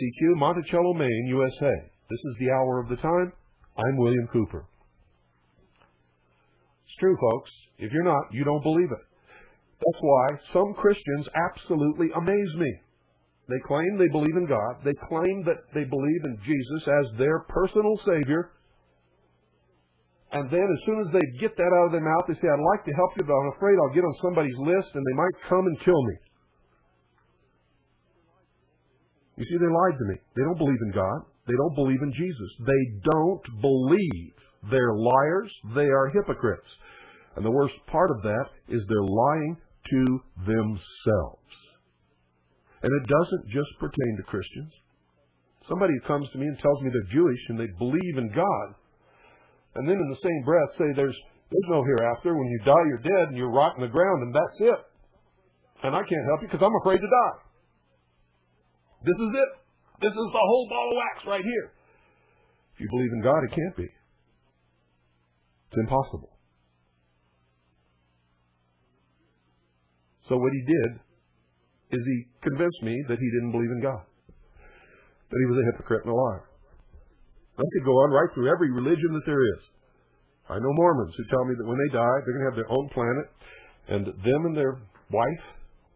KCQ, Monticello, Maine, USA. This is the Hour of the Time. I'm William Cooper. It's true, folks. If you're not, you don't believe it. That's why some Christians absolutely amaze me. They claim they believe in God. They claim that they believe in Jesus as their personal Savior. And then as soon as they get that out of their mouth, they say, I'd like to help you, but I'm afraid I'll get on somebody's list and they might come and kill me. You see, they lied to me. They don't believe in God. They don't believe in Jesus. They don't believe. They're liars. They are hypocrites. And the worst part of that is they're lying to themselves. And it doesn't just pertain to Christians. Somebody comes to me and tells me they're Jewish and they believe in God, and then in the same breath say there's no hereafter. When you die, you're dead and you're rotting the ground and that's it. And I can't help you because I'm afraid to die. This is it. This is the whole ball of wax right here. If you believe in God, it can't be. It's impossible. So what he did is he convinced me that he didn't believe in God, that he was a hypocrite and a liar. I could go on right through every religion that there is. I know Mormons who tell me that when they die, they're going to have their own planet, and them and their wife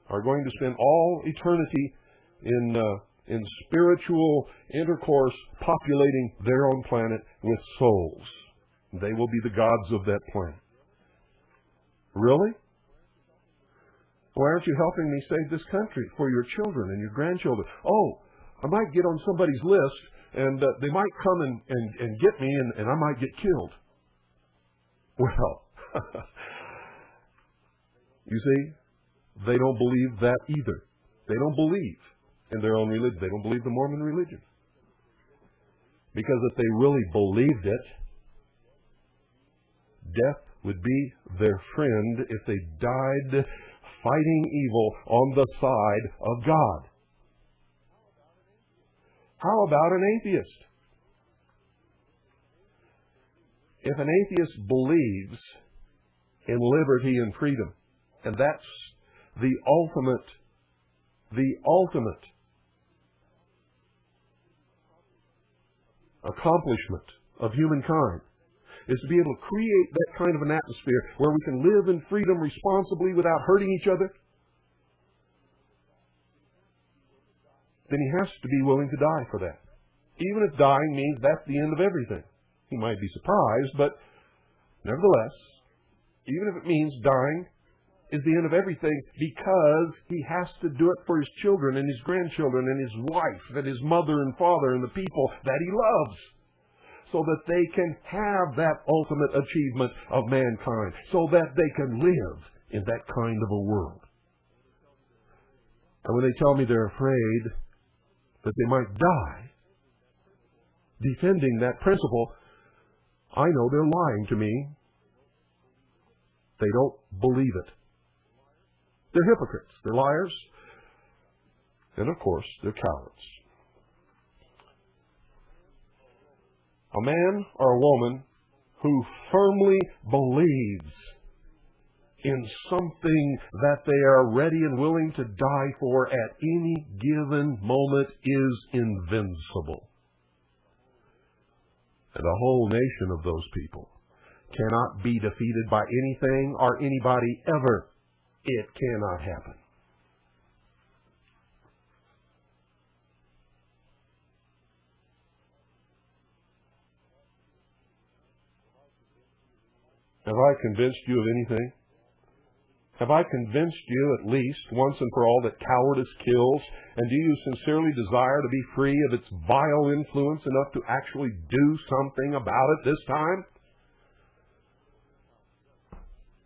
are going to spend all eternity in spiritual intercourse, populating their own planet with souls. They will be the gods of that planet. Really? Why aren't you helping me save this country for your children and your grandchildren? Oh, I might get on somebody's list, and they might come and get me, and I might get killed. Well, you see, they don't believe that either. They don't believe in their own religion. They don't believe the Mormon religion. Because if they really believed it, death would be their friend if they died fighting evil on the side of God. How about an atheist? If an atheist believes in liberty and freedom, and that's the ultimate accomplishment of humankind, is to be able to create that kind of an atmosphere where we can live in freedom responsibly without hurting each other, then he has to be willing to die for that. Even if dying means that's the end of everything. He might be surprised, but nevertheless, even if it means dying is the end of everything, because he has to do it for his children and his grandchildren and his wife and his mother and father and the people that he loves, so that they can have that ultimate achievement of mankind, so that they can live in that kind of a world. And when they tell me they're afraid that they might die defending that principle, I know they're lying to me. They don't believe it. They're hypocrites. They're liars. And of course, they're cowards. A man or a woman who firmly believes in something that they are ready and willing to die for at any given moment is invincible. And a whole nation of those people cannot be defeated by anything or anybody ever. It cannot happen. Have I convinced you of anything? Have I convinced you at least once and for all that cowardice kills? And do you sincerely desire to be free of its vile influence enough to actually do something about it this time?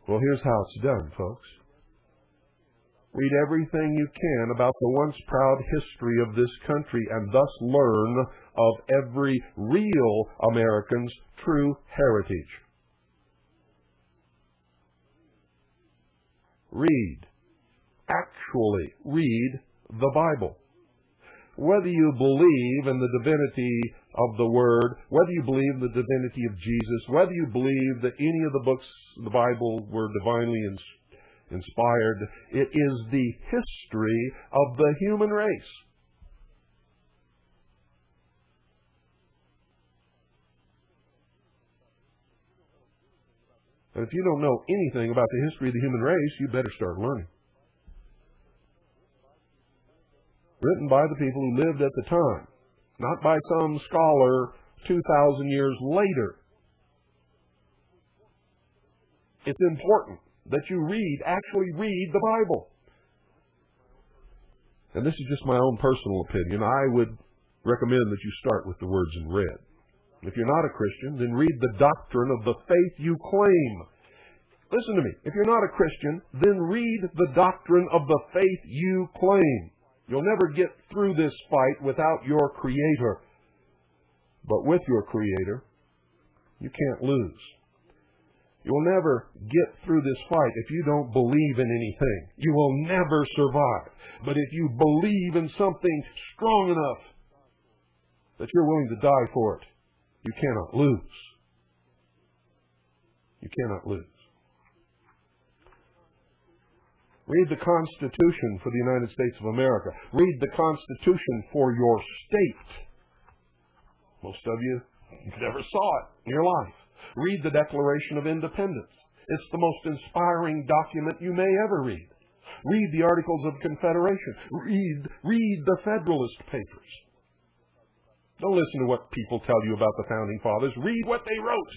Well, here's how it's done, folks. Read everything you can about the once proud history of this country and thus learn of every real American's true heritage. Read. Actually read the Bible. Whether you believe in the divinity of the Word, whether you believe in the divinity of Jesus, whether you believe that any of the books of the Bible were divinely inspired, it is the history of the human race. And if you don't know anything about the history of the human race, you better start learning. Written by the people who lived at the time, not by some scholar 2,000 years later. It's important that you actually read the Bible. And this is just my own personal opinion. I would recommend that you start with the words in red. If you're not a Christian, then read the doctrine of the faith you claim. Listen to me. If you're not a Christian, then read the doctrine of the faith you claim. You'll never get through this fight without your Creator. But with your Creator, you can't lose. You'll never get through this fight if you don't believe in anything. You will never survive. But if you believe in something strong enough that you're willing to die for it, you cannot lose. You cannot lose. Read the Constitution for the United States of America. Read the Constitution for your state. Most of you never saw it in your life. Read the Declaration of Independence. It's the most inspiring document you may ever read. Read the Articles of Confederation. Read the Federalist Papers. Don't listen to what people tell you about the Founding Fathers. Read what they wrote.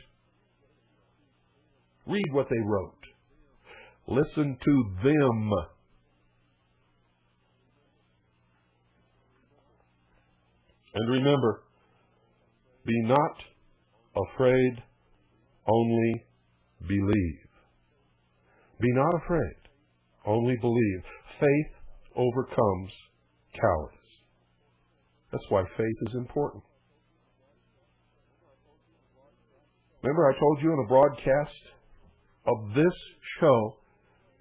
Read what they wrote. Listen to them. And remember, be not afraid, only believe. Be not afraid, only believe. Faith overcomes cowardice. That's why faith is important. Remember I told you in a broadcast of this show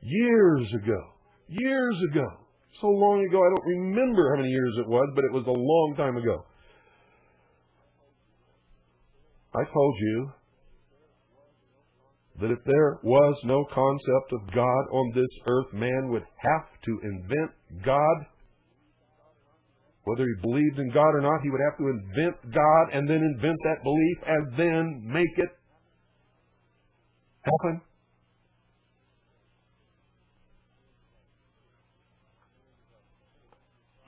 years ago, so long ago I don't remember how many years it was, but it was a long time ago. I told you that if there was no concept of God on this earth, man would have to invent God. Whether he believed in God or not, he would have to invent God and then invent that belief and then make it happen.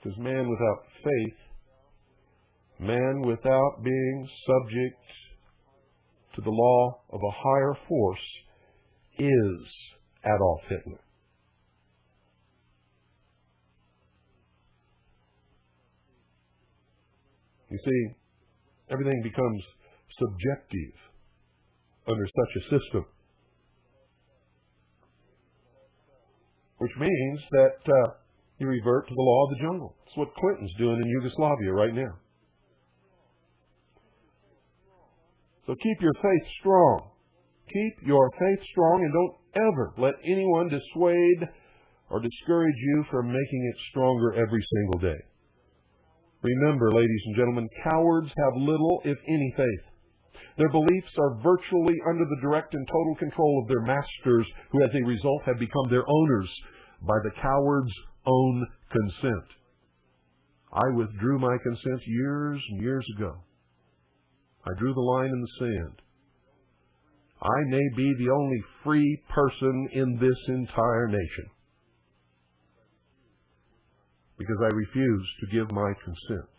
Because man without faith, man without being subject to the law of a higher force, is Adolf Hitler. You see, everything becomes subjective under such a system. Which means that you revert to the law of the jungle. That's what Clinton's doing in Yugoslavia right now. So keep your faith strong. Keep your faith strong and don't ever let anyone dissuade or discourage you from making it stronger every single day. Remember, ladies and gentlemen, cowards have little, if any, faith. Their beliefs are virtually under the direct and total control of their masters, who as a result have become their owners by the coward's own consent. I withdrew my consent years and years ago. I drew the line in the sand. I may be the only free person in this entire nation because I refuse to give my consent.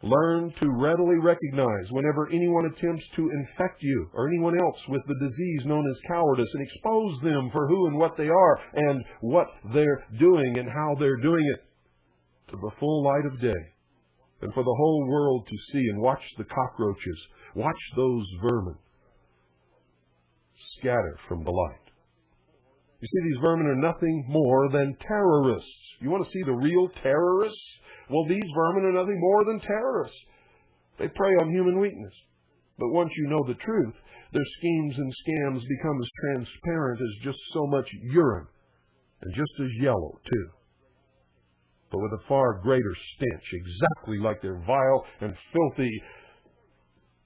Learn to readily recognize whenever anyone attempts to infect you or anyone else with the disease known as cowardice and expose them for who and what they are and what they're doing and how they're doing it to the full light of day and for the whole world to see, and watch the cockroaches, watch those vermin scatter from the light. You see, these vermin are nothing more than terrorists. You want to see the real terrorists? Well, these vermin are nothing more than terrorists. They prey on human weakness. But once you know the truth, their schemes and scams become as transparent as just so much urine, and just as yellow, too. But with a far greater stench, exactly like their vile and filthy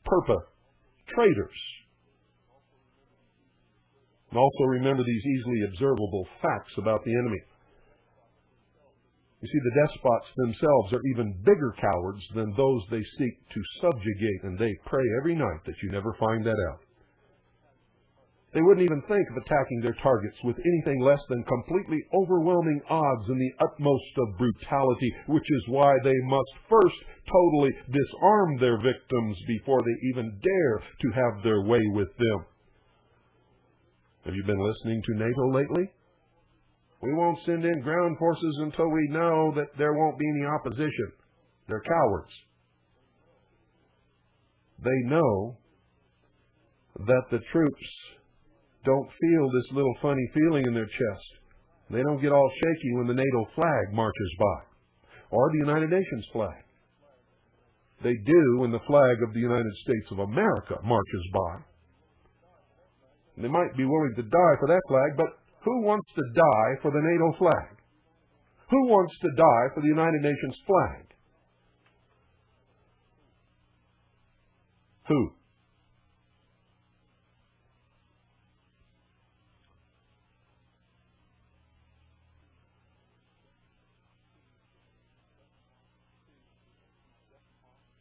perpetrators. And also remember these easily observable facts about the enemy. You see, the despots themselves are even bigger cowards than those they seek to subjugate, and they pray every night that you never find that out. They wouldn't even think of attacking their targets with anything less than completely overwhelming odds and the utmost of brutality, which is why they must first totally disarm their victims before they even dare to have their way with them. Have you been listening to NATO lately? We won't send in ground forces until we know that there won't be any opposition. They're cowards. They know that the troops don't feel this little funny feeling in their chest. They don't get all shaky when the NATO flag marches by, or the United Nations flag. They do when the flag of the United States of America marches by. They might be willing to die for that flag, but who wants to die for the NATO flag? Who wants to die for the United Nations flag? Who?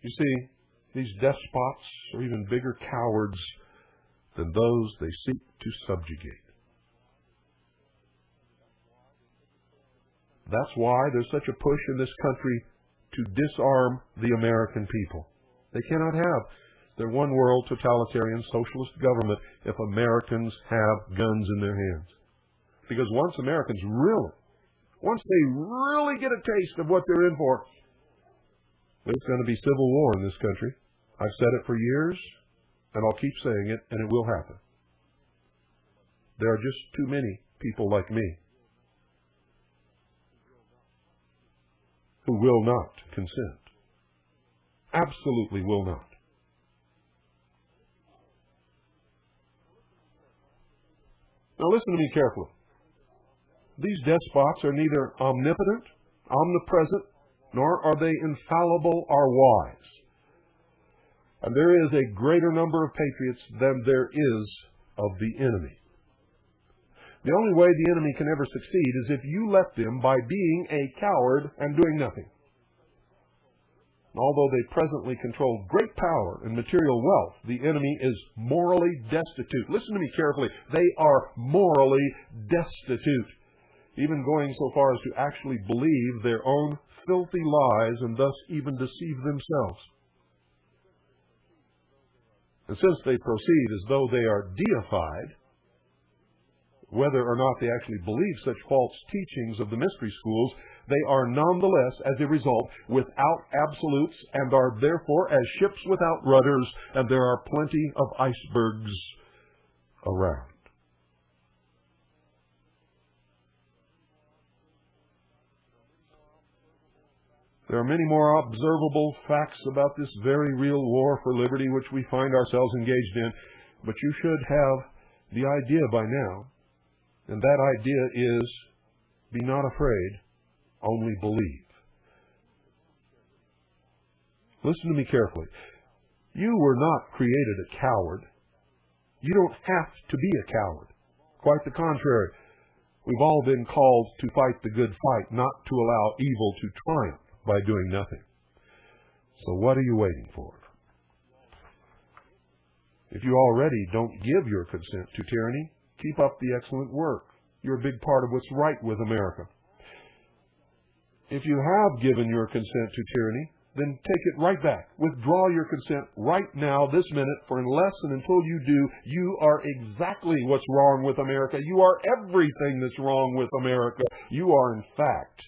You see, these despots are even bigger cowards than those they seek to subjugate. That's why there's such a push in this country to disarm the American people. They cannot have their one-world totalitarian socialist government if Americans have guns in their hands. Because once they really get a taste of what they're in for, there's going to be civil war in this country. I've said it for years, and I'll keep saying it, and it will happen. There are just too many people like me who will not consent. Absolutely will not. Now listen to me carefully. These despots are neither omnipotent, omnipresent, nor are they infallible or wise. And there is a greater number of patriots than there is of the enemy. The only way the enemy can ever succeed is if you let them by being a coward and doing nothing. Although they presently control great power and material wealth, the enemy is morally destitute. Listen to me carefully. They are morally destitute, even going so far as to actually believe their own filthy lies and thus even deceive themselves. And since they proceed as though they are deified, whether or not they actually believe such false teachings of the mystery schools, they are nonetheless, as a result, without absolutes and are therefore as ships without rudders, and there are plenty of icebergs around. There are many more observable facts about this very real war for liberty which we find ourselves engaged in, but you should have the idea by now, and that idea is, be not afraid, only believe. Listen to me carefully. You were not created a coward. You don't have to be a coward. Quite the contrary. We've all been called to fight the good fight, not to allow evil to triumph by doing nothing. So what are you waiting for? If you already don't give your consent to tyranny, keep up the excellent work. You're a big part of what's right with America. If you have given your consent to tyranny, then take it right back. Withdraw your consent right now, this minute, for unless and until you do, you are exactly what's wrong with America. You are everything that's wrong with America. You are, in fact,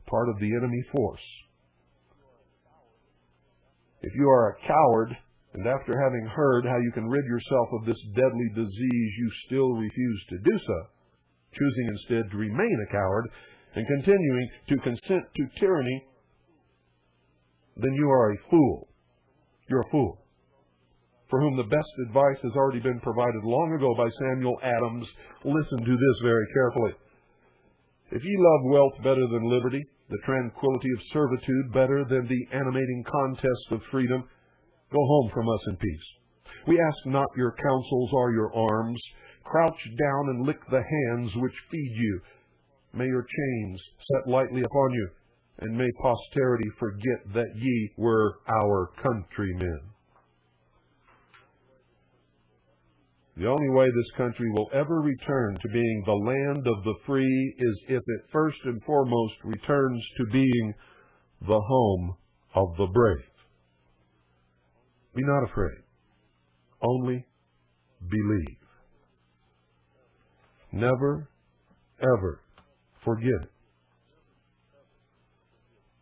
part of the enemy force. If you are a coward, and after having heard how you can rid yourself of this deadly disease, you still refuse to do so, choosing instead to remain a coward and continuing to consent to tyranny, then you are a fool. You're a fool, for whom the best advice has already been provided long ago by Samuel Adams. Listen to this very carefully. If ye love wealth better than liberty, the tranquility of servitude better than the animating contest of freedom, go home from us in peace. We ask not your counsels or your arms. Crouch down and lick the hands which feed you. May your chains set lightly upon you, and may posterity forget that ye were our countrymen. The only way this country will ever return to being the land of the free is if it first and foremost returns to being the home of the brave. Be not afraid. Only believe. Never, ever forget it.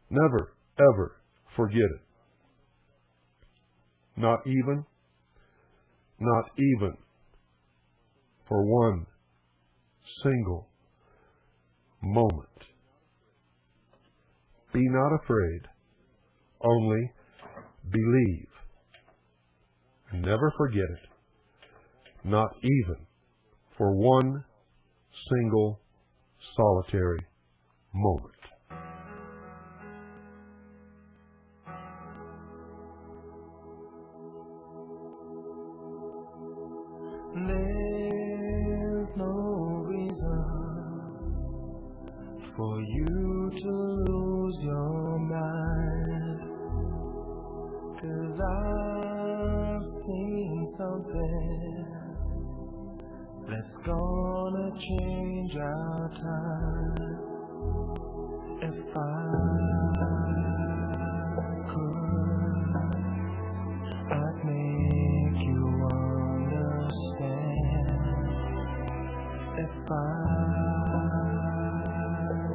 Never, ever forget it. Not even for one single moment. Be not afraid, only believe. And never forget it, not even for one single solitary moment. There's no reason for you to lose your mind, 'cause I've seen something that's gonna change our time. If I could, I'd make you understand. If I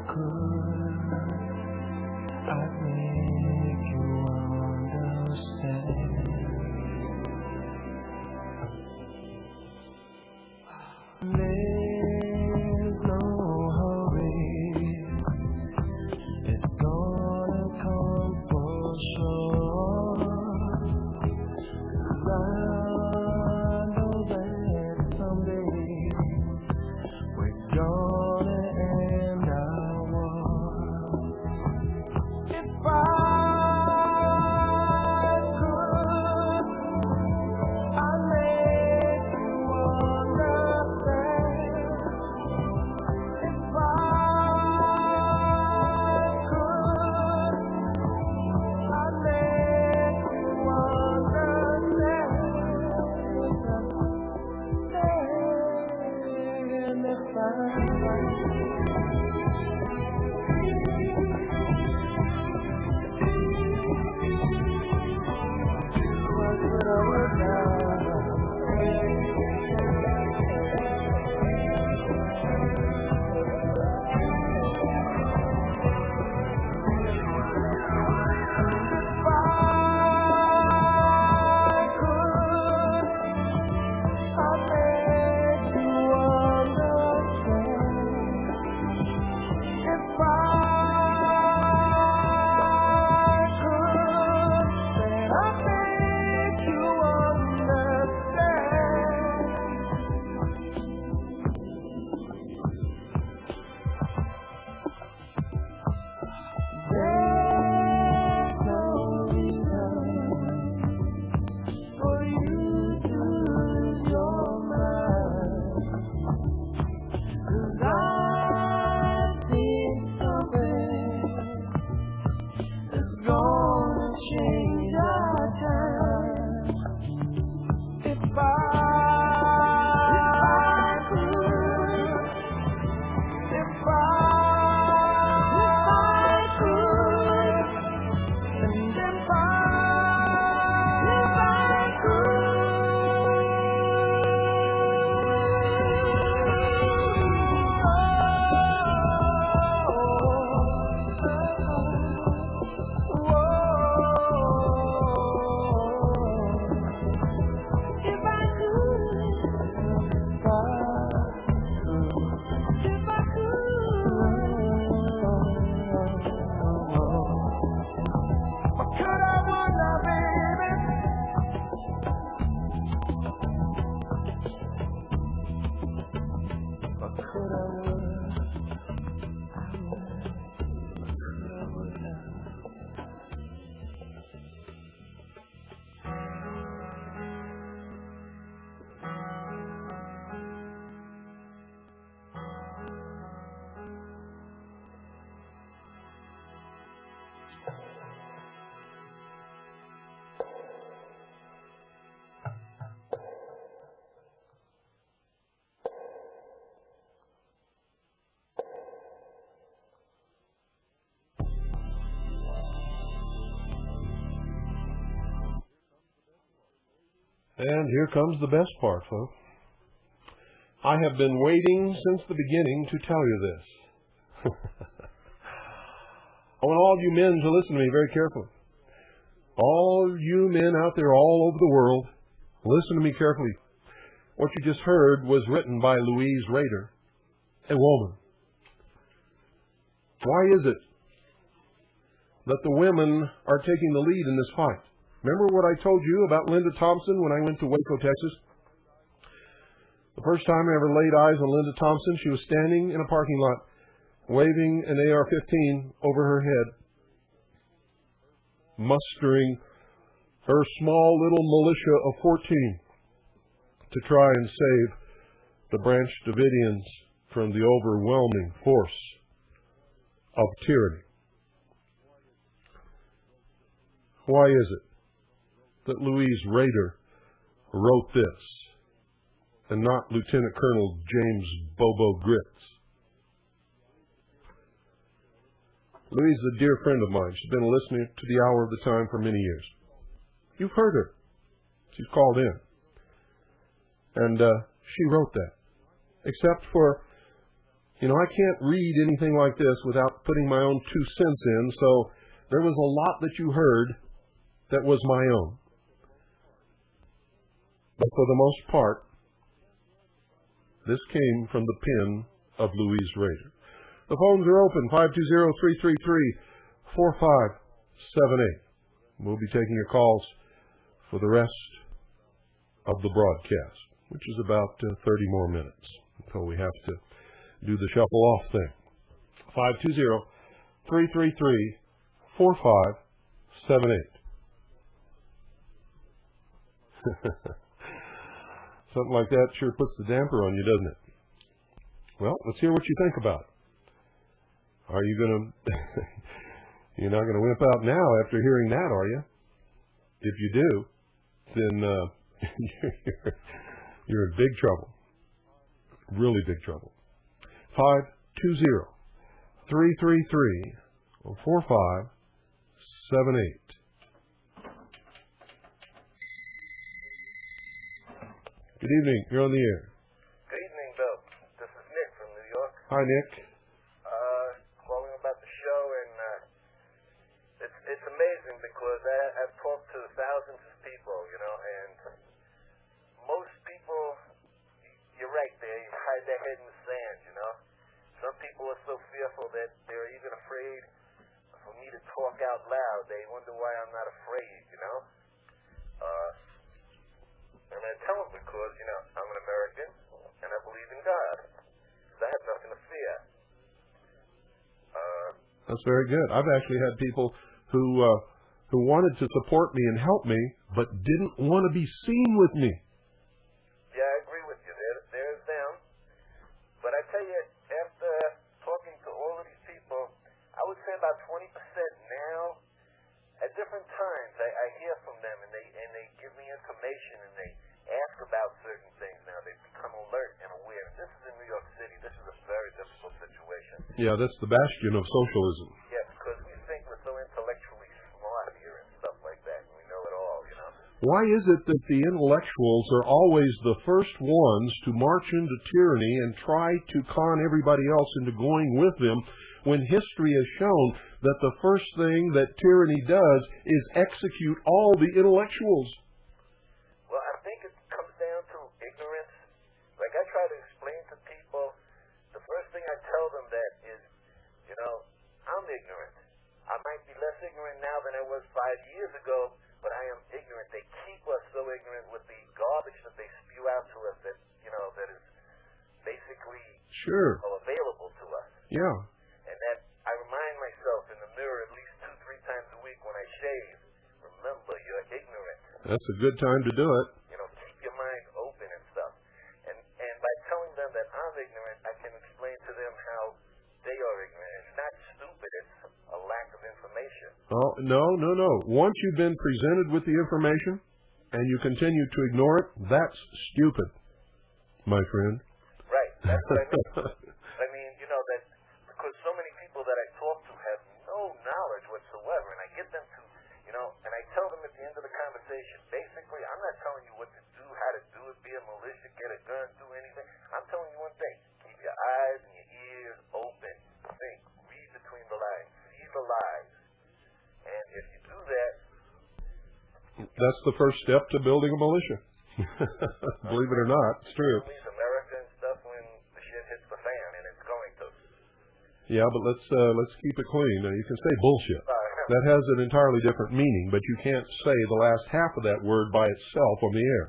could, I'd make you understand. There's no hurry And here comes the best part, folks. I have been waiting since the beginning to tell you this. I want all you men to listen to me very carefully. All you men out there all over the world, listen to me carefully. What you just heard was written by Louise Rader, a woman. Why is it that the women are taking the lead in this fight? Remember what I told you about Linda Thompson when I went to Waco, Texas? The first time I ever laid eyes on Linda Thompson, she was standing in a parking lot, waving an AR-15 over her head, mustering her small little militia of 14 to try and save the Branch Davidians from the overwhelming force of tyranny. Why is it that Louise Rader wrote this and not Lieutenant Colonel James Bobo Gritz? Louise is a dear friend of mine. She's been a listener to the Hour of the Time for many years. You've heard her. She's called in. And she wrote that. Except for, I can't read anything like this without putting my own 2 cents in, so there was a lot that you heard that was my own. But for the most part, this came from the pen of Louise Rader. The phones are open, 520-333-4578. We'll be taking your calls for the rest of the broadcast, which is about 30 more minutes until we have to do the shuffle-off thing. 520-333-4578. Something like that sure puts the damper on you, doesn't it? Well, let's hear what you think about it. Are you going to... You're not going to wimp out now after hearing that, are you? If you do, then you're in big trouble. Really big trouble. 520-333-4578. Good evening. You're on the air. Good evening, Bill. This is Nick from New York. Hi, Nick. Calling about the show, and it's amazing because I've talked to thousands of people, and most people, you're right, they hide their head in the sand, Some people are so fearful that they're even afraid for me to talk out loud. They wonder why I'm not afraid, And I tell them because, I'm an American, and I believe in God. So I have nothing to fear. That's very good. I've actually had people who wanted to support me and help me, but didn't want to be seen with me. Yeah, I agree with you. There's them. But I tell you, after talking to all of these people, I would say about 20% now, at different times, I hear from them, and they give me information, and they ask about certain things now. They've become alert and aware. And this is in New York City. This is a very difficult situation. Yeah, that's the bastion of socialism. Yeah, because we think we're so intellectually smart here and stuff like that, and we know it all, Why is it that the intellectuals are always the first ones to march into tyranny and try to con everybody else into going with them, when history has shown that the first thing that tyranny does is execute all the intellectuals? Well, I think it comes down to ignorance. Like I try to explain to people, the first thing I tell them that is, I'm ignorant. I might be less ignorant now than I was 5 years ago, but I am ignorant. They keep us so ignorant with the garbage that they spew out to us that, that is basically available to us. Yeah. And that I remind myself in the mirror at least 2-3 times a week when I shave, remember, you're ignorant. That's a good time to do it. Keep your mind open and stuff. And by telling them that I'm ignorant, I can explain to them how they are ignorant. It's not stupid, it's a lack of information. Oh, no. Once you've been presented with the information and you continue to ignore it, that's stupid, my friend. Right, that's what I mean. I mean, that because so many people that I talk to have no knowledge whatsoever, and I get them to, and I tell them at the end of the conversation. Basically, I'm not telling you what to do, how to do it, be a militia, get a gun, do anything. I'm telling you one thing. Keep your eyes and your ears open. Think. Read between the lines. See the lies. And if you do that... That's the first step to building a militia. Believe it or not, it's true. America and stuff when the shit hits the fan, and it's going to. Yeah, but let's keep it clean. You can say bullshit. That has an entirely different meaning, but you can't say the last half of that word by itself on the air.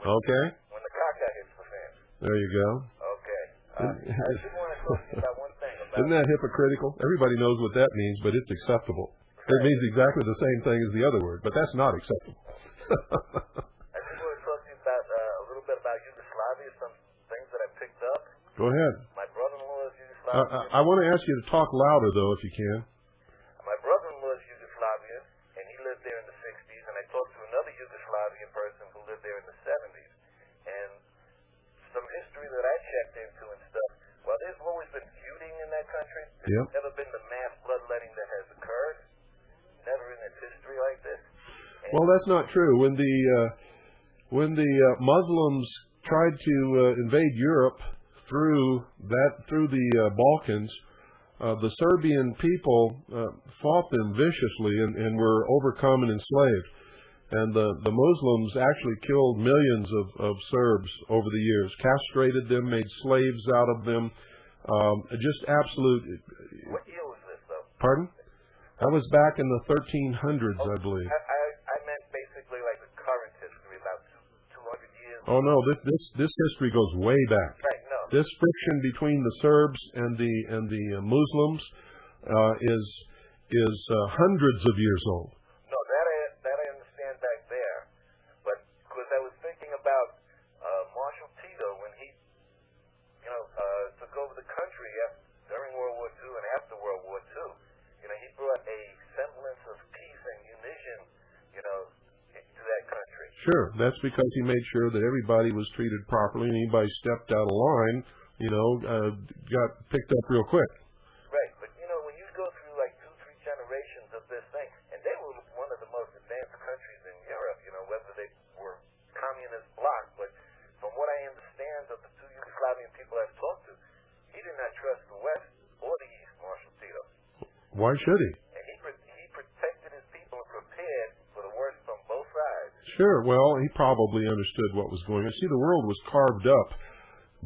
Okay. When the caca hits the fan. There you go. Okay. I just want to talk to you about one thing. Isn't that hypocritical? Everybody knows what that means, but it's acceptable. It means exactly the same thing as the other word, but that's not acceptable. I just want to talk to you about a little bit about Yugoslavia, some things that I picked up. Go ahead. My brother-in-law is Yugoslavian. I want to ask you to talk louder, though, if you can. My brother-in-law is Yugoslavian, and he lived there in the 60s, and I talked to another Yugoslavian person who lived there in the 70s. And some history that I checked into and stuff, well, there's always been feuding in that country. There's never been the mass bloodletting that has occurred. Never in its history like this. And well, that's not true. When the Muslims tried to invade Europe through the Balkans, the Serbian people fought them viciously and were overcome and enslaved. And the Muslims actually killed millions of Serbs over the years, castrated them, made slaves out of them. Just absolute. What year was this, though? Pardon? That was back in the 1300s, I believe. I meant basically like the current history, about 200 years. Oh no, this history goes way back. Right, no. This friction between the Serbs and the Muslims is hundreds of years old. No, that I understand back there, but because I was thinking about Marshal Tito when he, took over the country during World War II and after World War II. He brought a semblance of peace and unition, to that country. Sure, that's because he made sure that everybody was treated properly, and anybody stepped out of line, got picked up real quick. Right, but when you go through like 2-3 generations of this thing, and they were one of the most advanced countries in Europe, whether they were communist bloc, but from what I understand of the two Yugoslavian people I've talked to, he did not trust the West or the East, Marshal Tito. Why should he? And he protected his people and prepared for the worst from both sides. Sure. Well, he probably understood what was going on. See, the world was carved up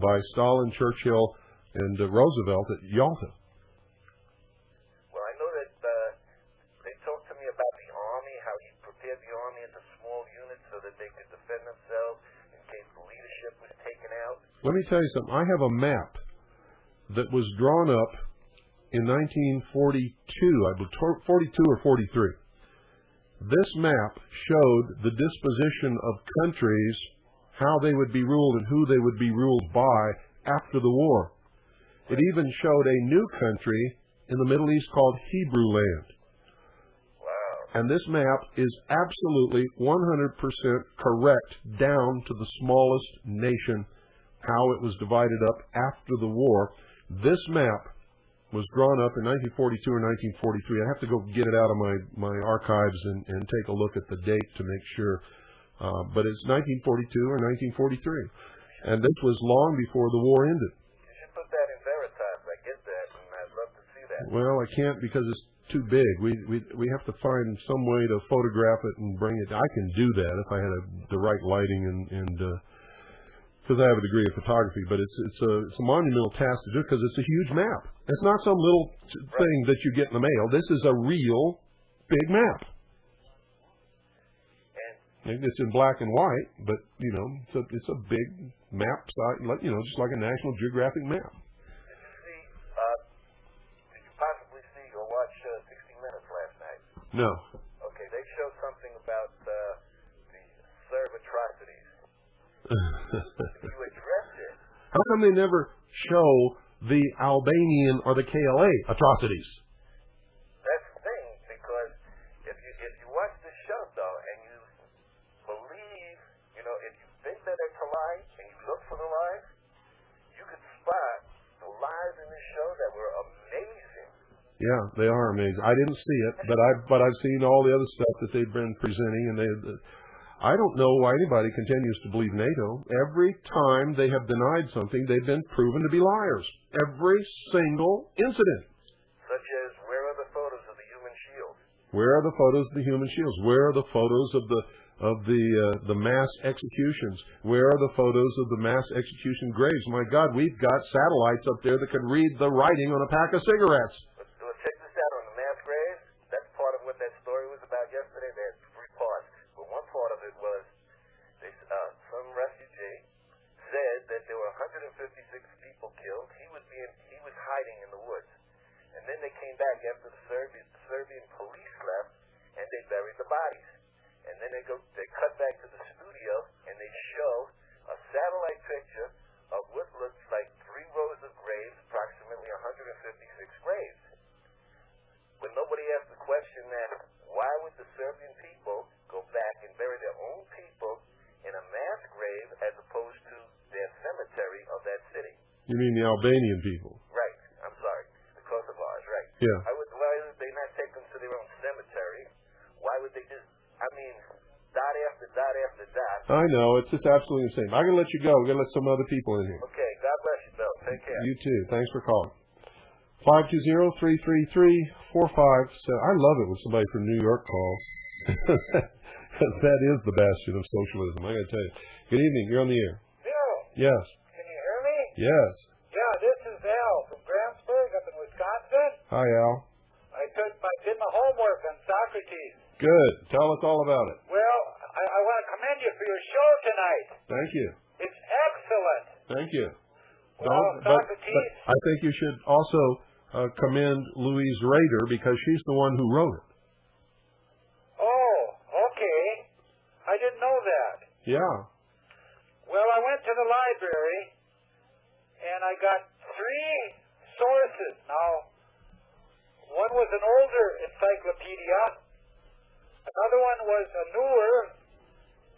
by Stalin, Churchill, and Roosevelt at Yalta. Well, I know that they talked to me about the Army, how he prepared the Army into small units so that they could defend themselves in case the leadership was taken out. Let me tell you something. I have a map that was drawn up in 1942, I believe, 42 or 43. This map showed the disposition of countries, how they would be ruled and who they would be ruled by after the war. It even showed a new country in the Middle East called Hebrew Land. Wow. And this map is absolutely 100% correct down to the smallest nation, how it was divided up after the war. This map was drawn up in 1942 or 1943. I have to go get it out of my archives and take a look at the date to make sure. But it's 1942 or 1943. And this was long before the war ended. You should put that in Veritas. I get that, and I'd love to see that. Well, I can't because it's too big. We have to find some way to photograph it and bring it. I can do that if I had the right lighting and because I have a degree of photography, but it's a monumental task to do because it's a huge map. It's not some little thing that you get in the mail. This is a real big map. And it's in black and white, but it's a big map, just like a National Geographic map. Did you possibly see or watch 60 Minutes last night? No. Okay, they showed something about the Serb atrocities. You addressed it. How come they never show the Albanian or the KLA atrocities? That's the thing, because if you watch this show, though, and you believe, if you think that it's a lie, and you look for the lies, you could spot the lies in this show that were amazing. Yeah, they are amazing. I didn't see it, but I've seen all the other stuff that they've been presenting, and I don't know why anybody continues to believe NATO. Every time they have denied something, they've been proven to be liars. Every single incident. Such as, where are the photos of the human shields? Where are the photos of the human shields? Where are the photos of the mass executions? Where are the photos of the mass execution graves? My God, we've got satellites up there that can read the writing on a pack of cigarettes. Well, check this out on the mass graves. That's part of what that story was about yesterday. They had 3 parts. But one part of it was some refugee said that there were 156 people killed. He was hiding in the woods. And then they came back after the Serbian police left, and they buried the bodies. And then they cut back to the studio, and they show a satellite picture of what looks like 3 rows of graves, approximately 156 graves. But nobody asked the question that, why would the Serbian people go back and bury their own people in a mass grave as opposed to their cemetery of that city? You mean the Albanian people? Right. I'm sorry. The Kosovars, right. Yeah. Why would they not take them to their own cemetery? Why would they just, dot after dot after dot? I know. It's just absolutely insane. I'm going to let you go. We're going to let some other people in here. Okay. God bless you, Bill. Take care. You too. Thanks for calling. 520-333-45. I love it when somebody from New York calls. That is the bastion of socialism, I got to tell you. Good evening. You're on the air. Bill, Yes. can you hear me? Yes. Yeah, this is Al from Grantsburg up in Wisconsin. Hi, Al. I did my homework on Socrates. Good. Tell us all about it. Well, I want to commend you for your show tonight. Thank you. It's excellent. Thank you. Well, Socrates. But I think you should also commend Louise Rader because she's the one who wrote it. Oh, okay. I didn't know that. Yeah. Well, I went to the library and I got 3 sources. Now, one was an older encyclopedia. Another one was a newer.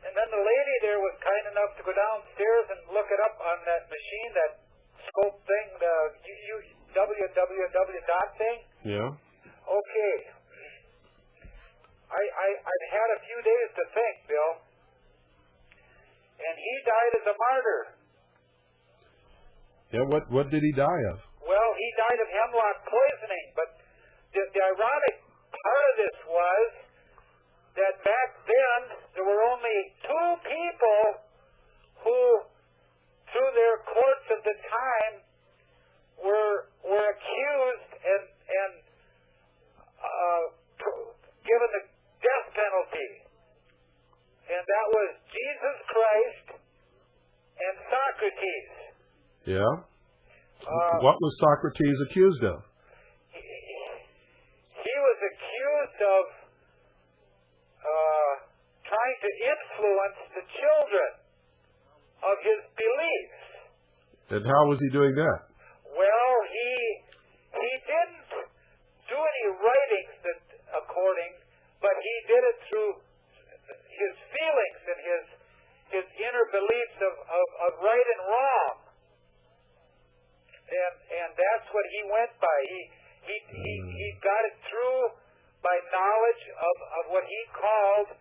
And then the lady there was kind enough to go downstairs and look it up on that machine, that scope thing, the www dot thing. Yeah. Okay. I've had a few days to think, Bill. And he died as a martyr. Yeah, what did he die of? Well, he died of hemlock poisoning, but the ironic part of this was that back then there were only 2 people who, through their courts of the time, were accused and given the death penalty, and that was Jesus Christ and Socrates. Yeah. What was Socrates accused of? He was accused of trying to influence the children of his beliefs. And how was he doing that? Well, he didn't do any writings but he did it through his feelings and his inner beliefs of right and wrong. And that's what he went by. He got it through by knowledge of what he called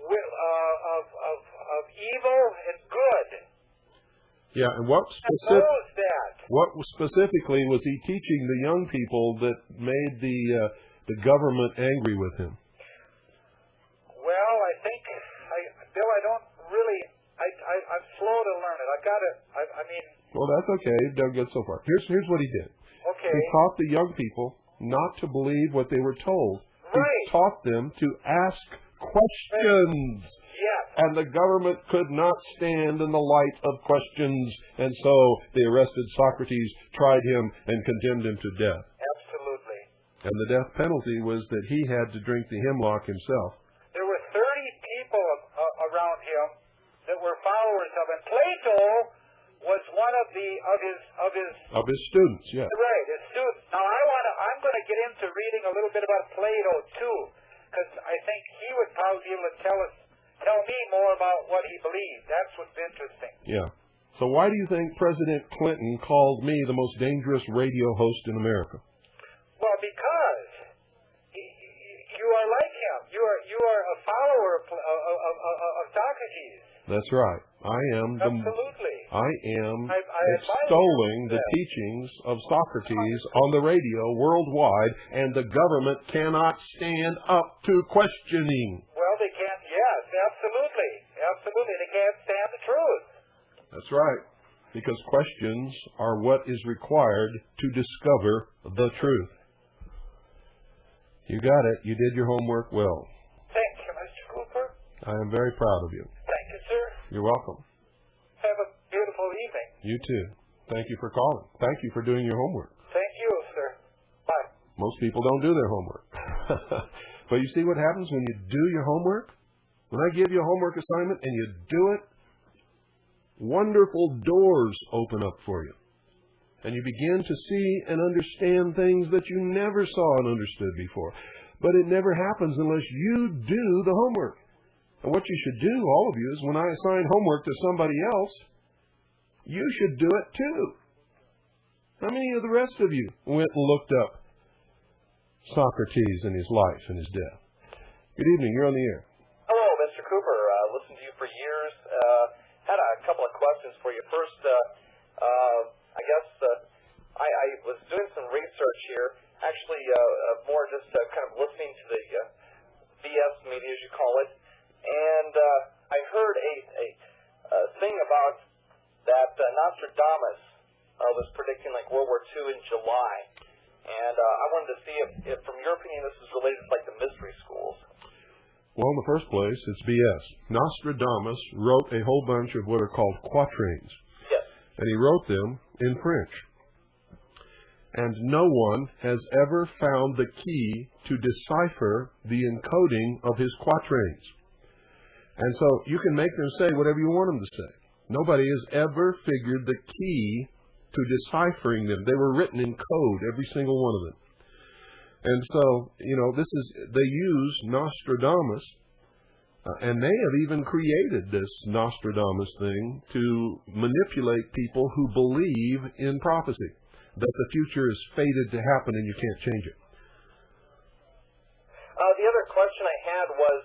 of evil and good. Yeah, and what specifically was he teaching the young people that made the government angry with him? Well, I think, Bill, I don't really. I'm slow to learn it. Well, that's okay. You've done good so far. Here's what he did. Okay. He taught the young people not to believe what they were told. Right. He taught them to ask questions. Yes. And the government could not stand in the light of questions, and so they arrested Socrates, tried him, and condemned him to death. Absolutely. And the death penalty was that he had to drink the hemlock himself. There were 30 people around him that were followers of him. Plato was one of his students, yes. Right, his students. Now I'm going to get into reading a little bit about Plato too, because I think he would probably be able to tell me more about what he believed. That's what's interesting. Yeah. So why do you think President Clinton called me the most dangerous radio host in America? Socrates. That's right. I am Absolutely. extolling the teachings of Socrates on the radio worldwide, and the government cannot stand up to questioning. Well, they can't, yes, absolutely. Absolutely. They can't stand the truth. That's right. Because questions are what is required to discover the truth. You got it. You did your homework well. Thank you, Mr. Cooper. I am very proud of you. Thank you, sir. You're welcome. Have a beautiful evening. You too. Thank you for calling. Thank you for doing your homework. Thank you, sir. Bye. Most people don't do their homework. But you see what happens when you do your homework? When I give you a homework assignment and you do it, wonderful doors open up for you. And you begin to see and understand things that you never saw and understood before. But it never happens unless you do the homework. And what you should do, all of you, is when I assign homework to somebody else, you should do it too. How many of the rest of you went and looked up Socrates and his life and his death? Good evening. You're on the air. Hello, Mr. Cooper. Listened to you for years. Had a couple of questions for you. First, I guess I was doing some research here. Actually, more just kind of listening to the BS media, as you call it. And I heard a thing about that Nostradamus was predicting like World War II in July. And I wanted to see if, from your opinion, this is related to like the mystery schools. Well, in the first place, it's BS. Nostradamus wrote a whole bunch of what are called quatrains. Yes. And he wrote them in French. And no one has ever found the key to decipher the encoding of his quatrains. And so you can make them say whatever you want them to say. Nobody has ever figured the key to deciphering them. They were written in code, every single one of them. And so, they use Nostradamus, and they have even created this Nostradamus thing to manipulate people who believe in prophecy, that the future is fated to happen and you can't change it. The other question I had was,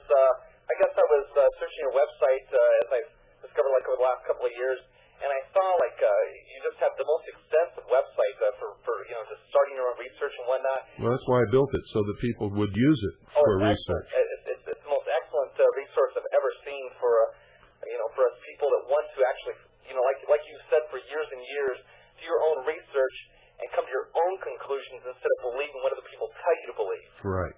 I guess I was searching your website, as I've discovered like over the last couple of years, and I saw like you just have the most extensive website for just starting your own research and whatnot. Well, that's why I built it, so that people would use it for research. It's the most excellent resource I've ever seen for for us people that want to actually like you said for years and years, do your own research and come to your own conclusions instead of believing what other people tell you to believe. Right.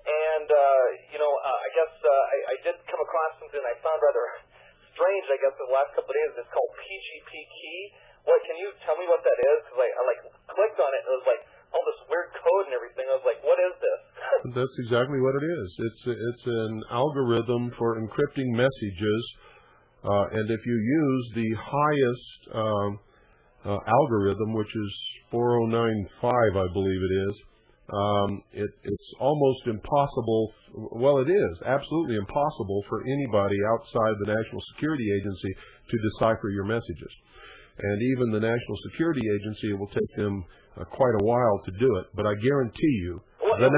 And I guess I did come across something I found rather strange, I guess, in the last couple of days. It's called PGP key. What can you tell me what that is? Because I clicked on it and it was like all this weird code and everything. I was like, what is this? That's exactly what it is. It's an algorithm for encrypting messages, and if you use the highest algorithm, which is 4095, I believe it is, it's almost impossible. Well, it is absolutely impossible for anybody outside the National Security Agency to decipher your messages. And even the National Security Agency, it will take them quite a while to do it. But I guarantee you, wait a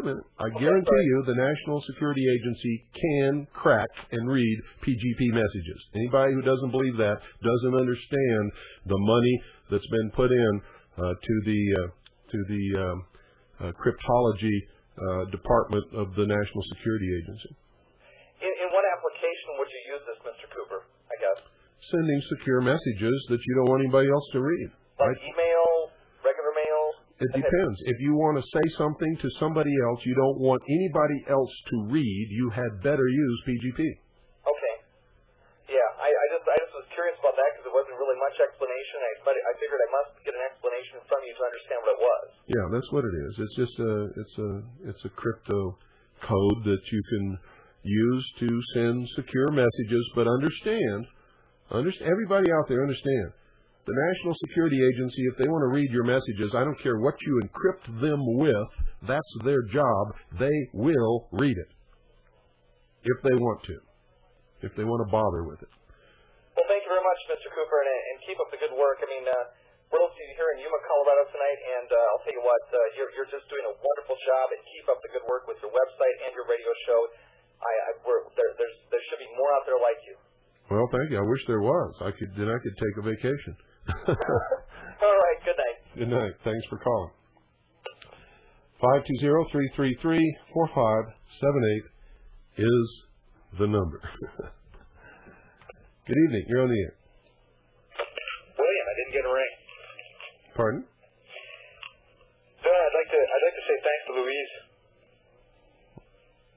minute. I guarantee you the National Security Agency can crack and read PGP messages. Anybody who doesn't believe that doesn't understand the money that's been put in to the cryptology department of the National Security Agency. In what application would you use this, Mr. Cooper, I guess? Sending secure messages that you don't want anybody else to read. Like email, regular mail? It depends. If you want to say something to somebody else you don't want anybody else to read, you had better use PGP. Okay. Yeah, I just was curious about that because there wasn't really much explanation. But I figured I must get an explanation from you to understand what it was. Yeah, that's what it is. It's just it's a crypto code that you can use to send secure messages. But understand, everybody out there understand. The National Security Agency, if they want to read your messages, I don't care what you encrypt them with, that's their job. They will read it. If they want to. If they want to bother with it. Well, thank you very much, Mr. Cooper, and keep up the good work. I mean, we're listening here in Yuma, Colorado tonight, and I'll tell you what, you're just doing a wonderful job, and keep up the good work with your website and your radio show. There should be more out there like you. Well, thank you. I wish there was. I could take a vacation. All right. Good night. Good night. Thanks for calling. 520-333-4578 is the number. Good evening. You're on the air. William, I didn't get a ring. Pardon? Bill, I'd like to say thanks to Louise.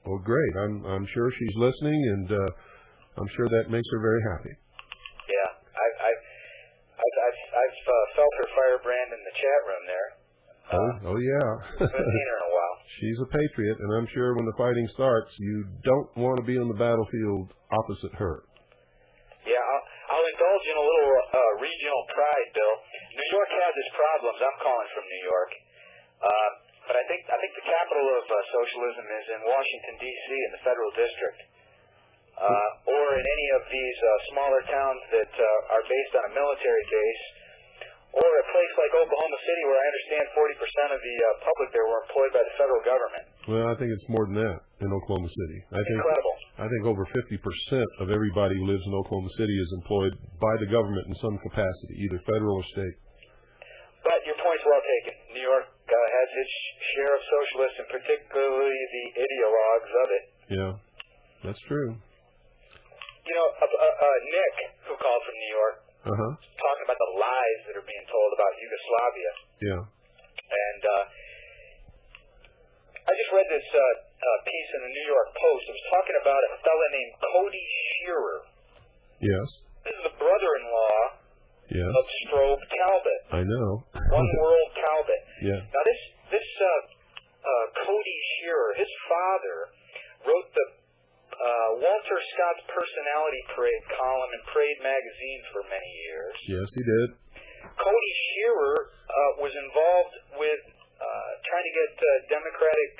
Well, great. I'm sure she's listening, and I'm sure that makes her very happy. Yeah, I've felt her firebrand in the chat room there. Oh yeah. Haven't seen her in a while. She's a patriot, and I'm sure when the fighting starts, you don't want to be on the battlefield opposite her. Yeah, I'll indulge in a little regional pride, Bill. New York has its problems. I'm calling from New York. But I think the capital of socialism is in Washington, D.C., in the Federal District, or in any of these smaller towns that are based on a military base, or a place like Oklahoma City, where I understand 40% of the public there were employed by the federal government. Well, I think it's more than that in Oklahoma City. Incredible. I think over 50% of everybody who lives in Oklahoma City is employed by the government in some capacity, either federal or state. But your point's well taken. New York has its share of socialists, and particularly the ideologues of it. Yeah, that's true. You know, Nick, who called from New York, talking about the lies that are being told about Yugoslavia. Yeah. And I just read this piece in the New York Post. It was talking about a fellow named Cody Shearer. Yes. This is the brother-in-law of Strobe Talbot. I know. One World Talbot. Yeah. Now, this Cody Shearer, his father, wrote the Walter Scott's Personality Parade column in Parade magazine for many years. Yes, he did. Cody Shearer was involved with trying to get Democratic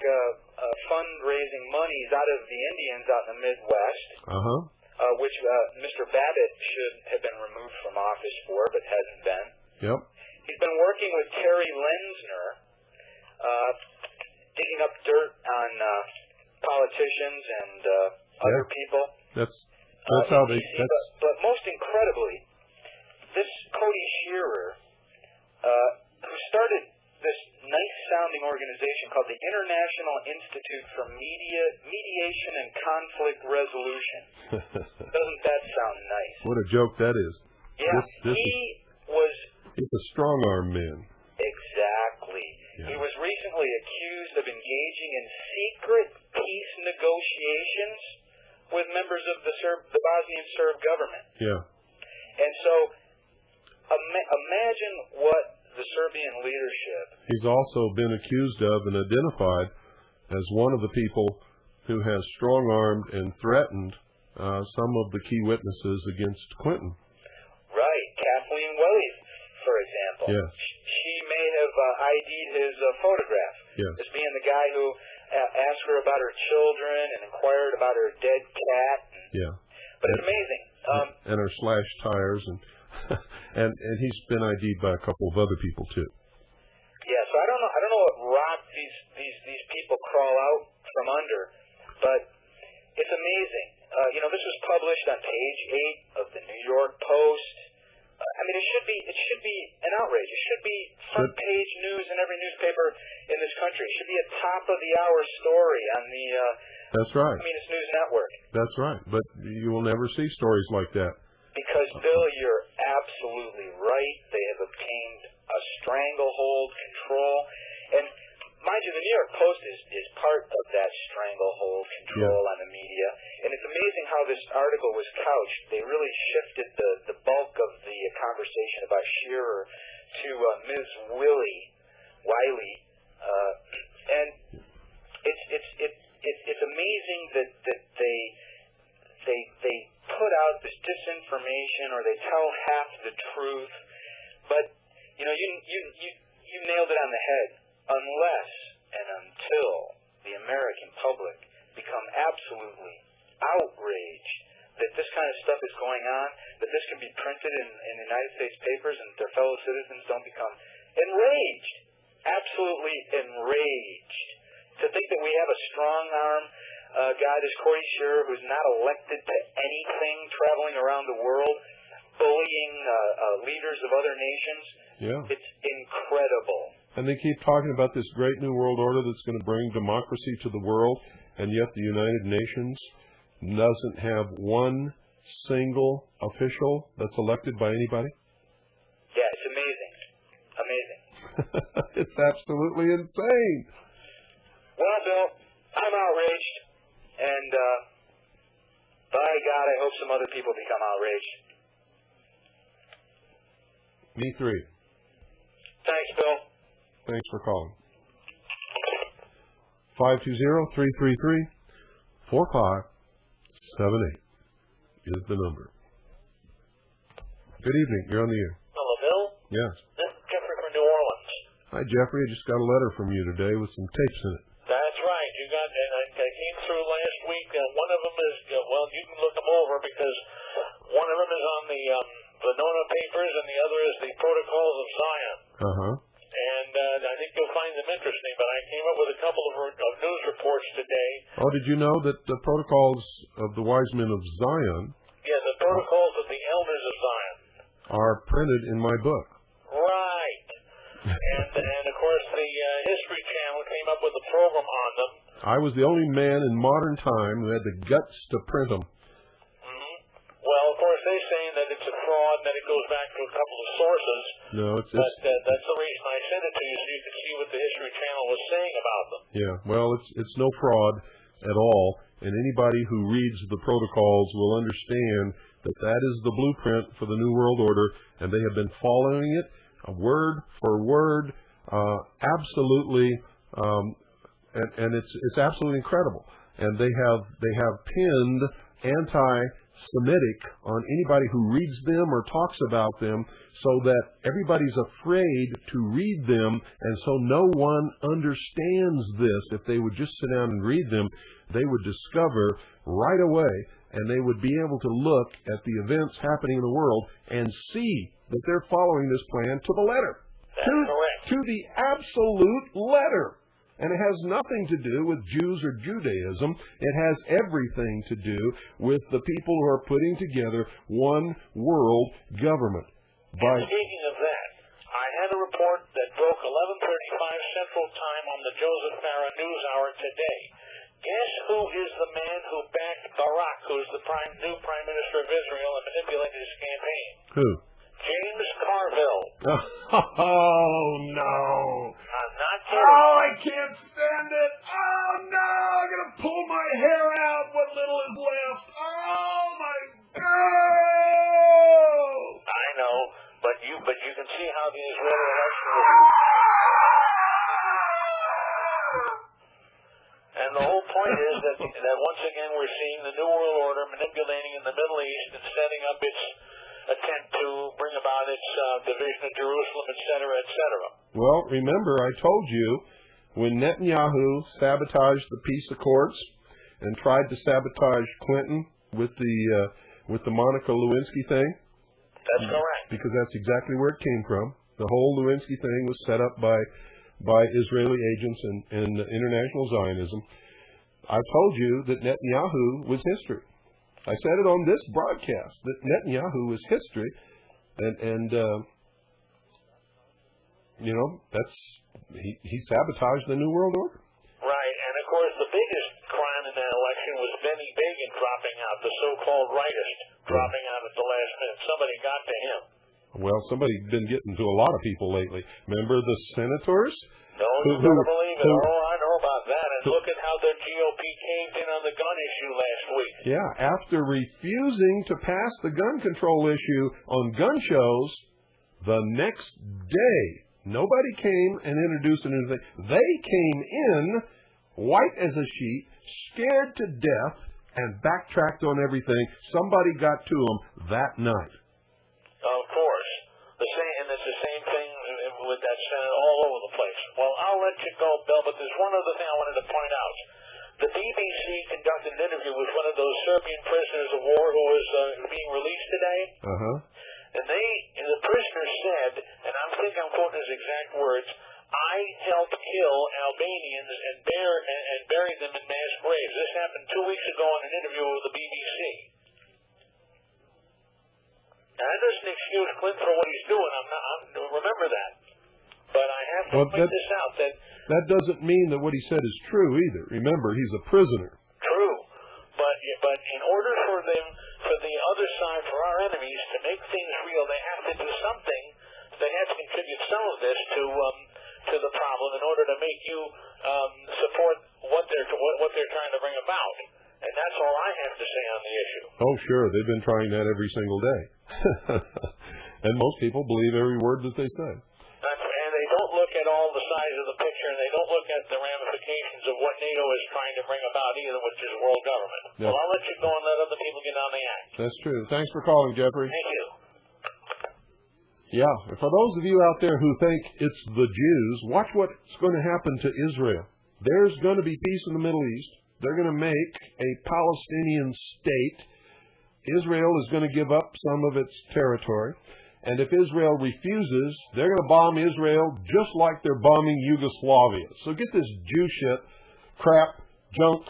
fundraising monies out of the Indians out in the Midwest, which Mr. Babbitt should have been removed from office for, but hasn't been. Yep. He's been working with Terry Lenzner, digging up dirt on politicians and other people. That's how they. But most incredibly, this Cody Shearer, who started this nice-sounding organization called the International Institute for Mediation and Conflict Resolution. Doesn't that sound nice? What a joke that is. Yeah, It's a strong-arm man. Exactly. Yeah. He was recently accused of engaging in secret peace negotiations with members of the Bosnian Serb government. Yeah. And so, imagine what the Serbian leadership... He's also been accused of and identified as one of the people who has strong-armed and threatened some of the key witnesses against Clinton. Right. Kathleen Welly, for example. Yes. She may have ID'd his photograph as being the guy who asked her about her children and inquired about her dead cat. But it's amazing. And her slashed tires, and he's been ID'd by a couple of other people too. Yeah, so I don't know what rock these people crawl out from under, but it's amazing. This was published on page 8 of the New York Post. I mean, it should be an outrage. It should be front page news in every newspaper in this country. It should be a top of the hour story on the That's right. Communist News Network. That's right. But you will never see stories like that. Because, Bill, you're absolutely right. They have obtained a stranglehold control. And mind you, the New York Post is part of that stranglehold control on the media. And it's amazing how this article was couched. They really shifted the bulk of the conversation about Shearer to Ms. Wiley. And it's amazing that they put out this disinformation, or they tell half the truth. But you nailed it on the head. Unless and until the American public become absolutely outraged that this kind of stuff is going on, that this can be printed in United States papers and their fellow citizens don't become enraged, absolutely enraged, to think that we have a strong-arm a guy, this Corey Scherer, who's not elected to anything, traveling around the world, bullying leaders of other nations. Yeah. It's incredible. And they keep talking about this great new world order that's going to bring democracy to the world, and yet the United Nations doesn't have one single official that's elected by anybody. Yeah, it's amazing. Amazing. It's absolutely insane. Well, Bill, I'm outraged, and by God, I hope some other people become outraged. Me three. Thanks, Bill. Thanks for calling. 520-333-4578 is the number. Good evening. You're on the air. Hello, Bill. Yes. This is Jeffrey from New Orleans. Hi, Jeffrey. I just got a letter from you today with some tapes in it. That's right. You got, and I came through last week. One of them is, well, you can look them over because one of them is on the Venona Papers and the other is the Protocols of Zion. Uh-huh. And I think you'll find them interesting, but I came up with a couple of news reports today. Oh, did you know that the Protocols of the Wise Men of Zion Yeah, the Protocols of the Elders of Zion. are printed in my book? Right. And of course, the History Channel came up with a program on them. I was the only man in modern time who had the guts to print them. Mm-hmm. Well, of course, they're saying that it's a fraud and that it goes back to a couple of sources. No, it's But that's the reason I sent it to you, so you could see what the History Channel was saying about them. yeah. Well, it's no fraud at all, and anybody who reads the protocols will understand that that is the blueprint for the New World Order, and they have been following it word for word, absolutely, and it's absolutely incredible. And they have pinned anti-Semitic on anybody who reads them or talks about them, so that everybody's afraid to read them, and so no one understands this. If they would just sit down and read them, they would discover right away, and they would be able to look at the events happening in the world and see that they're following this plan to the letter. That's correct. To the absolute letter. And it has nothing to do with Jews or Judaism. It has everything to do with the people who are putting together one world government. And speaking of that, I had a report that broke 11:35 Central Time on the Joseph Farah News Hour today. Guess who is the man who backed Barak, who is the new Prime Minister of Israel, and manipulated his campaign? Who? James Carville. Oh, no. I'm not kidding. Oh, I can't stand it. Oh, no. I'm going to pull my hair out, what little is left. Oh, my God. I know, but you can see how the Israeli election was. And the whole point is that once again we're seeing the New World Order manipulating in the Middle East and setting up its attempt to bring about its division of Jerusalem, etc., etc. Well, remember, I told you when Netanyahu sabotaged the peace accords and tried to sabotage Clinton with the Monica Lewinsky thing. That's correct. Because that's exactly where it came from. The whole Lewinsky thing was set up by Israeli agents and international Zionism. I told you that Netanyahu was history. I said it on this broadcast that Netanyahu was history, and he sabotaged the New World Order. Right, and of course the biggest crime in that election was Benny Bacon dropping out, the so-called rightist dropping out at the last minute. Somebody got to him. Well, somebody's been getting to a lot of people lately. Remember the senators? No, you better believe it. I know about that. And look at how the GOP caved in on the gun issue last week. Yeah, after refusing to pass the gun control issue on gun shows, the next day, nobody came and introduced anything. They came in, white as a sheet, scared to death, and backtracked on everything. Somebody got to them that night. Of course. And it's the same thing with that Senate all over the place. Well, I'll let you go, Bill, but there's one other thing I wanted to point out. The BBC conducted an interview with one of those Serbian prisoners of war who was being released today. Uh-huh. And the prisoner said, and I'm quoting his exact words, "I helped kill Albanians and bury them in mass graves." This happened 2 weeks ago in an interview with the BBC. Now, that doesn't excuse Clint for what he's doing. Remember that. But I have to point this out that doesn't mean that what he said is true either. Remember, he's a prisoner. True, but in order for the other side, for our enemies, to make things real, they have to do something. They have to contribute some of this to the problem in order to make you support what they're trying to bring about. And that's all I have to say on the issue. Oh, sure. They've been trying that every single day. And most people believe every word that they say. And they don't look at all the sides of the picture, and they don't look at the ramifications of what NATO is trying to bring about either, which is world government. Yep. Well, I'll let you go and let other people get on the act. That's true. Thanks for calling, Jeffrey. Thank you. Yeah, for those of you out there who think it's the Jews, watch what's going to happen to Israel. There's going to be peace in the Middle East. They're going to make a Palestinian state. Israel is going to give up some of its territory. And if Israel refuses, they're going to bomb Israel just like they're bombing Yugoslavia. So get this Jew shit, crap, junk,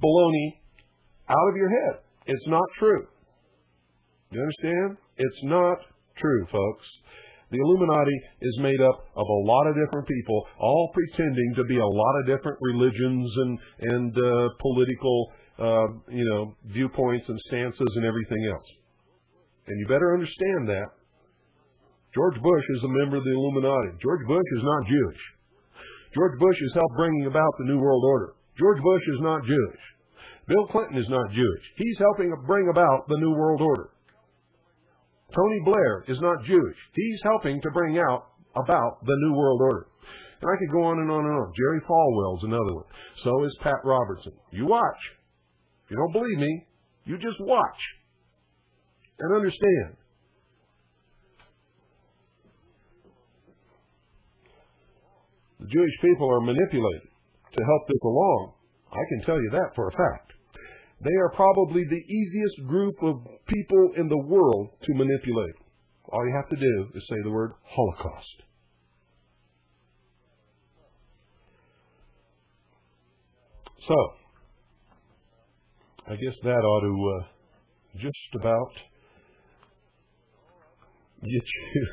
baloney out of your head. It's not true. You understand? It's not true, folks. The Illuminati is made up of a lot of different people, all pretending to be a lot of different religions and political, viewpoints and stances and everything else. And you better understand that. George Bush is a member of the Illuminati. George Bush is not Jewish. George Bush has helped bringing about the New World Order. George Bush is not Jewish. Bill Clinton is not Jewish. He's helping bring about the New World Order. Tony Blair is not Jewish. He's helping to bring about the New World Order. And I could go on and on and on. Jerry Falwell's another one. So is Pat Robertson. You watch. If you don't believe me, you just watch and understand. The Jewish people are manipulated to help this along. I can tell you that for a fact. They are probably the easiest group of people in the world to manipulate. All you have to do is say the word Holocaust. So, I guess that ought to just about get you.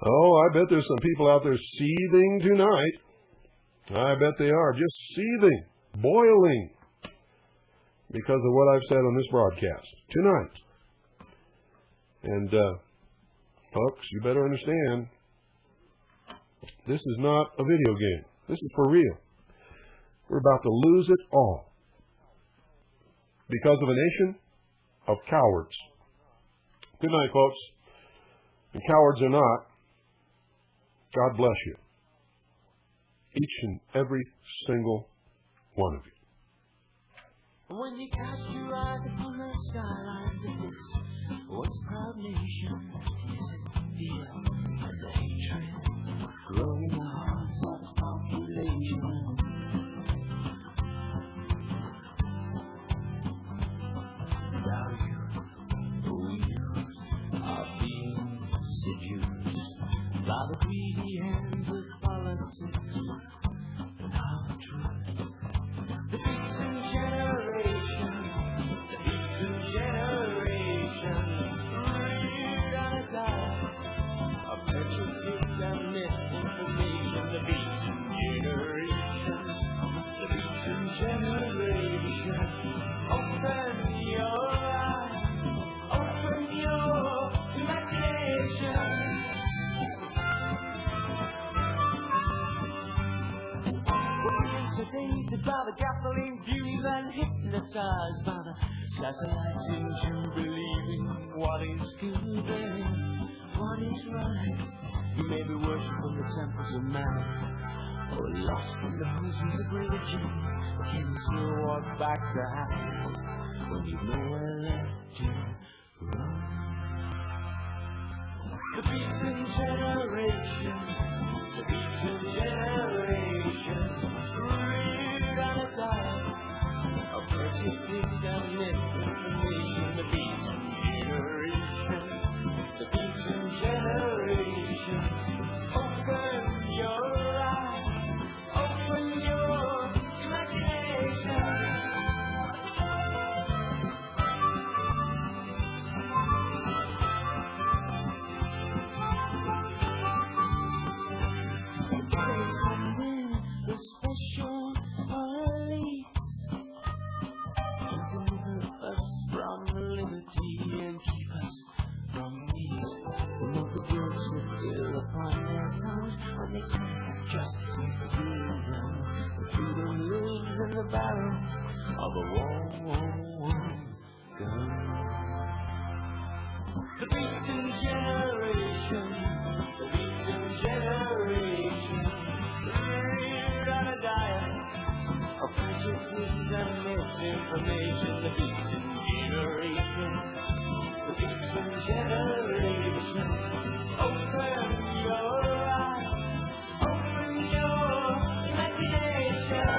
Oh, I bet there's some people out there seething tonight. I bet they are just seething, boiling, because of what I've said on this broadcast tonight. And, folks, you better understand, this is not a video game. This is for real. We're about to lose it all because of a nation of cowards. Good night, folks. And cowards or not, God bless you. Each and every single one of you. When you cast your eyes upon the skylines of this once proud nation, you sense the fear and the hatred growing in the hearts of its population. Now you are being seduced by the greedy hands of politics and our truth. The beaten generation, reared on a diet of prejudice and misinformation. The beaten generation, open your eyes, open your imagination. Sedated by the gasoline fumes and hypnotized by the satellites into believing what is good and what is right. You may be worshipping the temples of man or lost in the horizons of religion. Can you still walk back the house when you know where left to run? The beaten generation, the beaten generation, reared on a diet of prejudice and misinformation. The beaten generation, the beaten generation, open your eyes, open your imagination. barrel of a war gun. The beaten generation, reared on a diet of prejudice and misinformation. The beaten generation, open your eyes, open your imagination.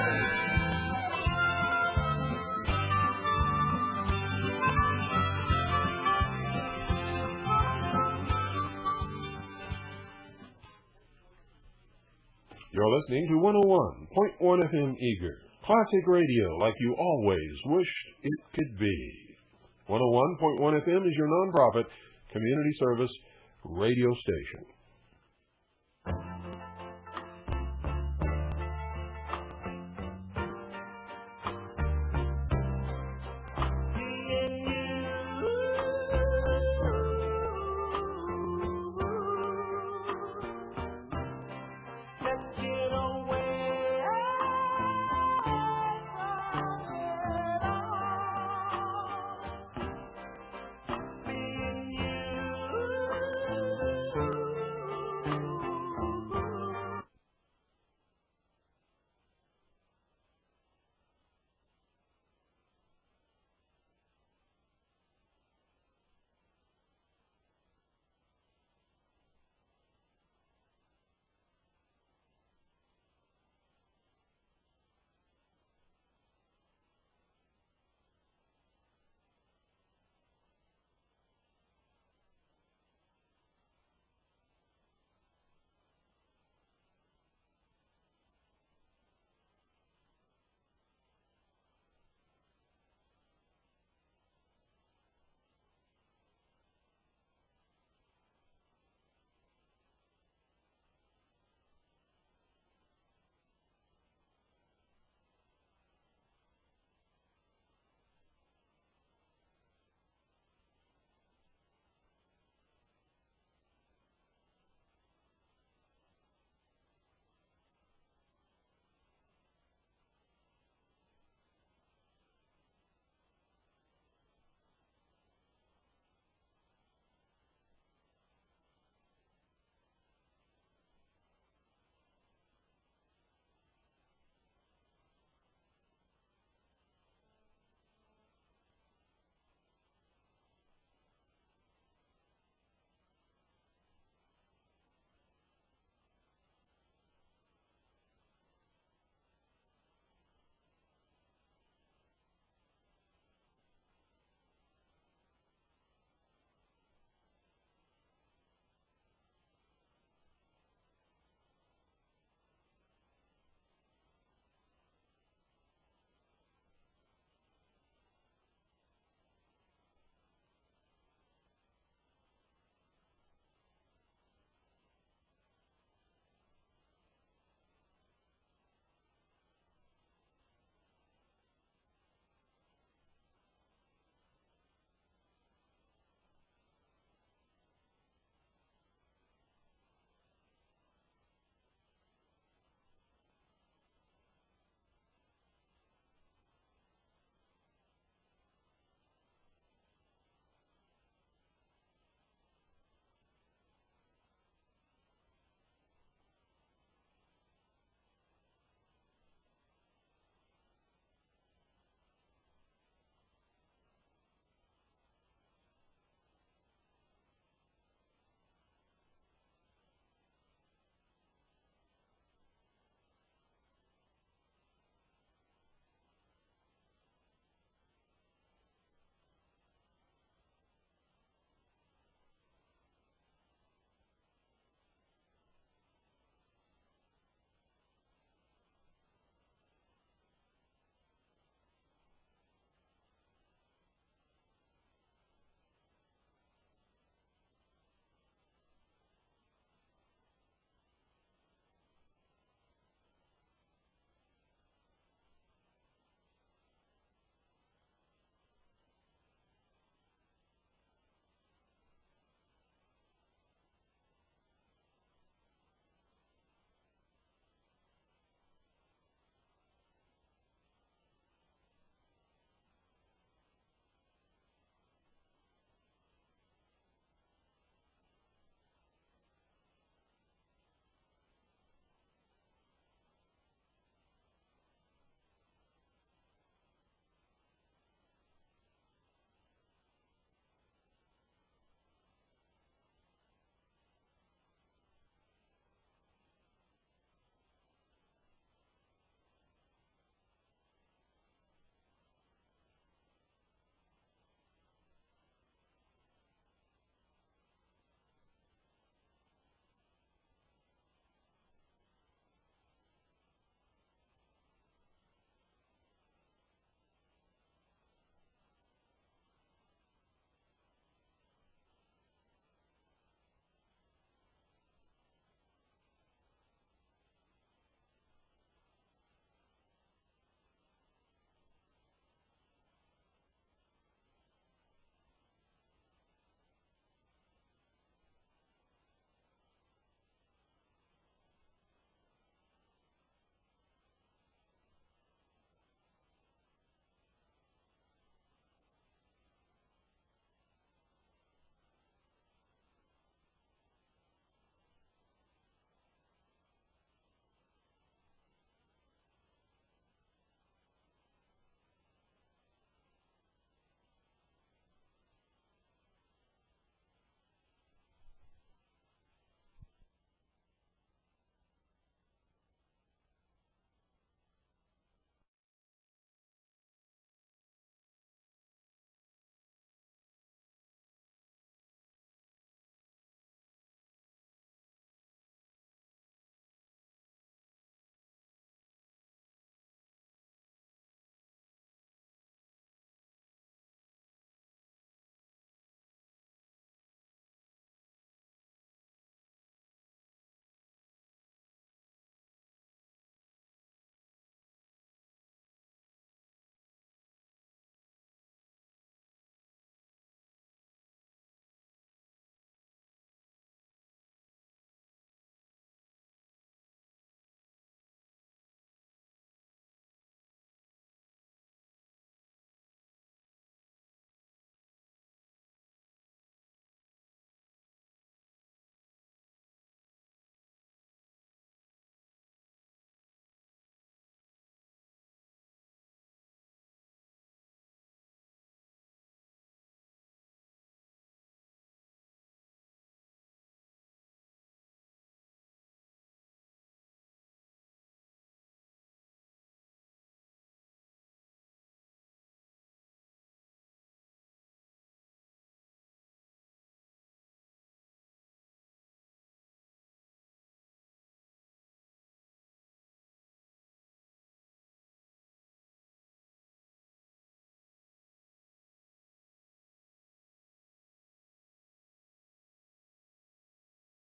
You're listening to 101.1 FM Eager, classic radio like you always wished it could be. 101.1 FM is your nonprofit community service radio station.